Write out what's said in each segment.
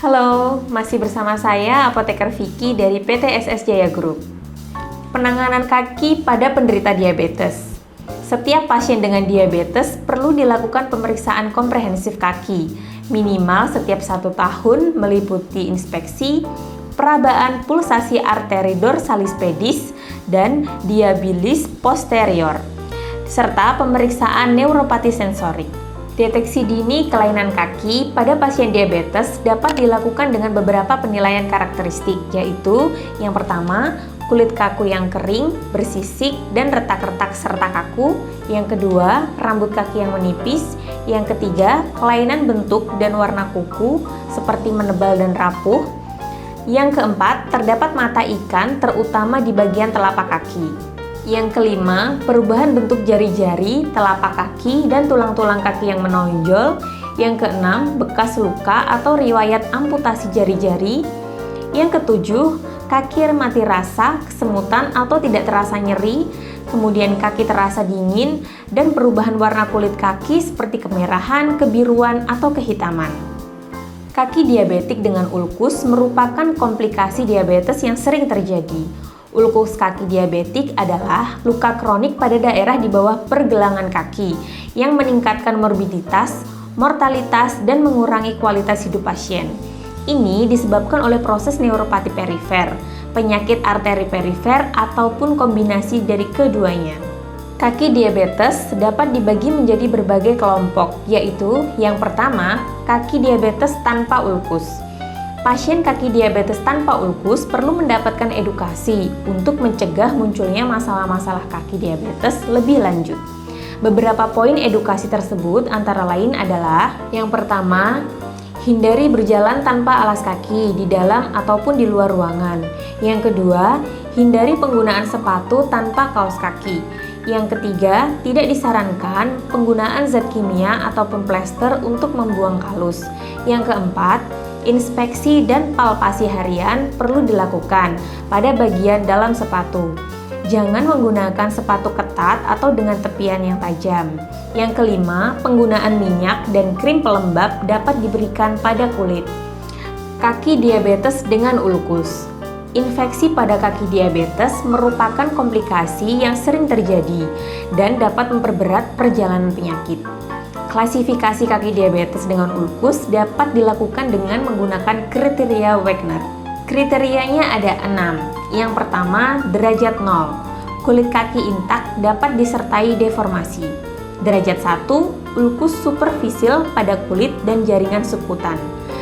Halo, masih bersama saya Apoteker Vicky dari PT SS Jaya Group. Penanganan kaki pada penderita diabetes. Setiap pasien dengan diabetes perlu dilakukan pemeriksaan komprehensif kaki, minimal setiap 1 tahun meliputi inspeksi, perabaan pulsasi arteri dorsalis pedis dan diabilis posterior, serta pemeriksaan neuropati sensorik. Deteksi dini kelainan kaki pada pasien diabetes dapat dilakukan dengan beberapa penilaian karakteristik, yaitu yang pertama, kulit kaku yang kering, bersisik, dan retak-retak serta kaku. Yang kedua, rambut kaki yang menipis. Yang ketiga, kelainan bentuk dan warna kuku seperti menebal dan rapuh. Yang keempat, terdapat mata ikan terutama di bagian telapak kaki. Yang kelima, perubahan bentuk jari-jari, telapak kaki, dan tulang-tulang kaki yang menonjol. Yang keenam, bekas luka atau riwayat amputasi jari-jari. Yang ketujuh, kaki mati rasa, kesemutan atau tidak terasa nyeri, kemudian kaki terasa dingin, dan perubahan warna kulit kaki seperti kemerahan, kebiruan, atau kehitaman. Kaki diabetik dengan ulkus merupakan komplikasi diabetes yang sering terjadi. Ulkus kaki diabetik adalah luka kronik pada daerah di bawah pergelangan kaki yang meningkatkan morbiditas, mortalitas, dan mengurangi kualitas hidup pasien. Ini disebabkan oleh proses neuropati perifer, penyakit arteri perifer, ataupun kombinasi dari keduanya. Kaki diabetes dapat dibagi menjadi berbagai kelompok, yaitu yang pertama, kaki diabetes tanpa ulkus. Pasien kaki diabetes tanpa ulkus perlu mendapatkan edukasi untuk mencegah munculnya masalah-masalah kaki diabetes lebih lanjut. Beberapa poin edukasi tersebut antara lain adalah: yang pertama, hindari berjalan tanpa alas kaki di dalam ataupun di luar ruangan. Yang kedua, hindari penggunaan sepatu tanpa kaos kaki. Yang ketiga, tidak disarankan penggunaan zat kimia ataupun plester untuk membuang kalus. Yang keempat, inspeksi dan palpasi harian perlu dilakukan pada bagian dalam sepatu. Jangan menggunakan sepatu ketat atau dengan tepian yang tajam. Yang kelima, penggunaan minyak dan krim pelembab dapat diberikan pada kulit. Kaki diabetes dengan ulkus. Infeksi pada kaki diabetes merupakan komplikasi yang sering terjadi dan dapat memperberat perjalanan penyakit. Klasifikasi kaki diabetes dengan ulkus dapat dilakukan dengan menggunakan kriteria Wegner. Kriterianya ada 6. Yang pertama, derajat 0. Kulit kaki intak dapat disertai deformasi. Derajat 1, ulkus superfisil pada kulit dan jaringan subkutan.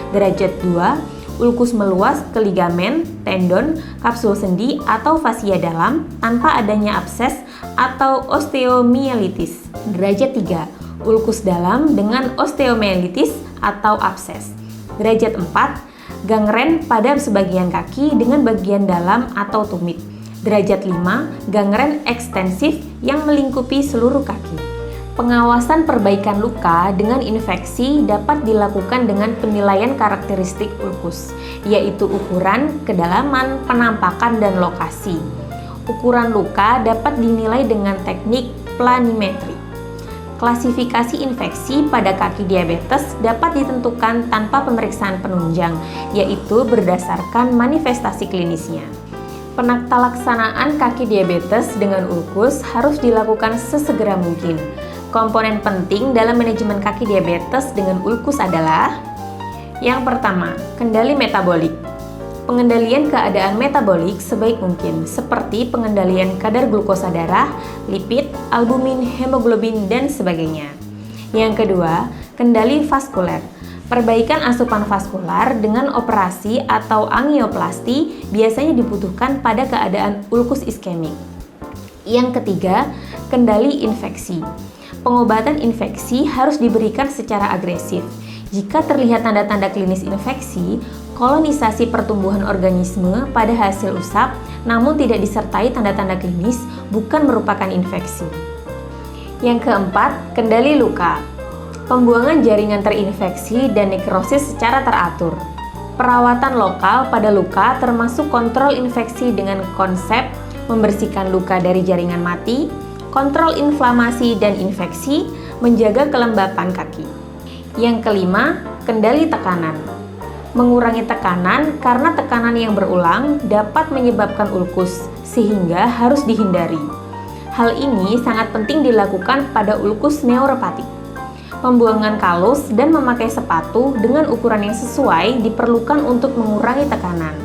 Derajat 2, ulkus meluas ke ligamen, tendon, kapsul sendi, atau fasia dalam tanpa adanya abses atau osteomielitis. Derajat 3, ulkus dalam dengan osteomielitis atau abses. Derajat 4, gangren pada sebagian kaki dengan bagian dalam atau tumit. Derajat 5, gangren ekstensif yang melingkupi seluruh kaki. Pengawasan perbaikan luka dengan infeksi dapat dilakukan dengan penilaian karakteristik ulkus, yaitu ukuran, kedalaman, penampakan, dan lokasi. Ukuran luka dapat dinilai dengan teknik planimetri. Klasifikasi infeksi pada kaki diabetes dapat ditentukan tanpa pemeriksaan penunjang, yaitu berdasarkan manifestasi klinisnya. Penaktalaksanaan kaki diabetes dengan ulkus harus dilakukan sesegera mungkin. Komponen penting dalam manajemen kaki diabetes dengan ulkus adalah: yang pertama, kendali metabolik. Pengendalian keadaan metabolik sebaik mungkin, seperti pengendalian kadar glukosa darah, lipid, albumin, hemoglobin, dan sebagainya. Yang kedua, kendali vaskuler. Perbaikan asupan vaskular dengan operasi atau angioplasti biasanya dibutuhkan pada keadaan ulkus iskemik. Yang ketiga, kendali infeksi. Pengobatan infeksi harus diberikan secara agresif. Jika terlihat tanda-tanda klinis infeksi, kolonisasi pertumbuhan organisme pada hasil usap, namun tidak disertai tanda-tanda klinis, bukan merupakan infeksi. Yang keempat, kendali luka. Pembuangan jaringan terinfeksi dan nekrosis secara teratur. Perawatan lokal pada luka termasuk kontrol infeksi dengan konsep membersihkan luka dari jaringan mati, kontrol inflamasi dan infeksi, menjaga kelembapan kaki. Yang kelima, kendali tekanan. Mengurangi tekanan karena tekanan yang berulang dapat menyebabkan ulkus, sehingga harus dihindari. Hal ini sangat penting dilakukan pada ulkus neuropatik. Pembuangan kalus dan memakai sepatu dengan ukuran yang sesuai diperlukan untuk mengurangi tekanan.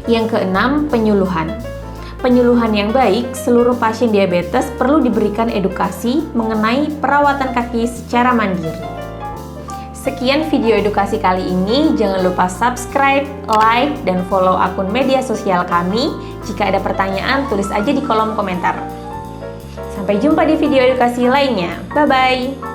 Yang keenam, penyuluhan. Penyuluhan yang baik, seluruh pasien diabetes perlu diberikan edukasi mengenai perawatan kaki secara mandiri. Sekian video edukasi kali ini, jangan lupa subscribe, like, dan follow akun media sosial kami. Jika ada pertanyaan, tulis aja di kolom komentar. Sampai jumpa di video edukasi lainnya. Bye-bye!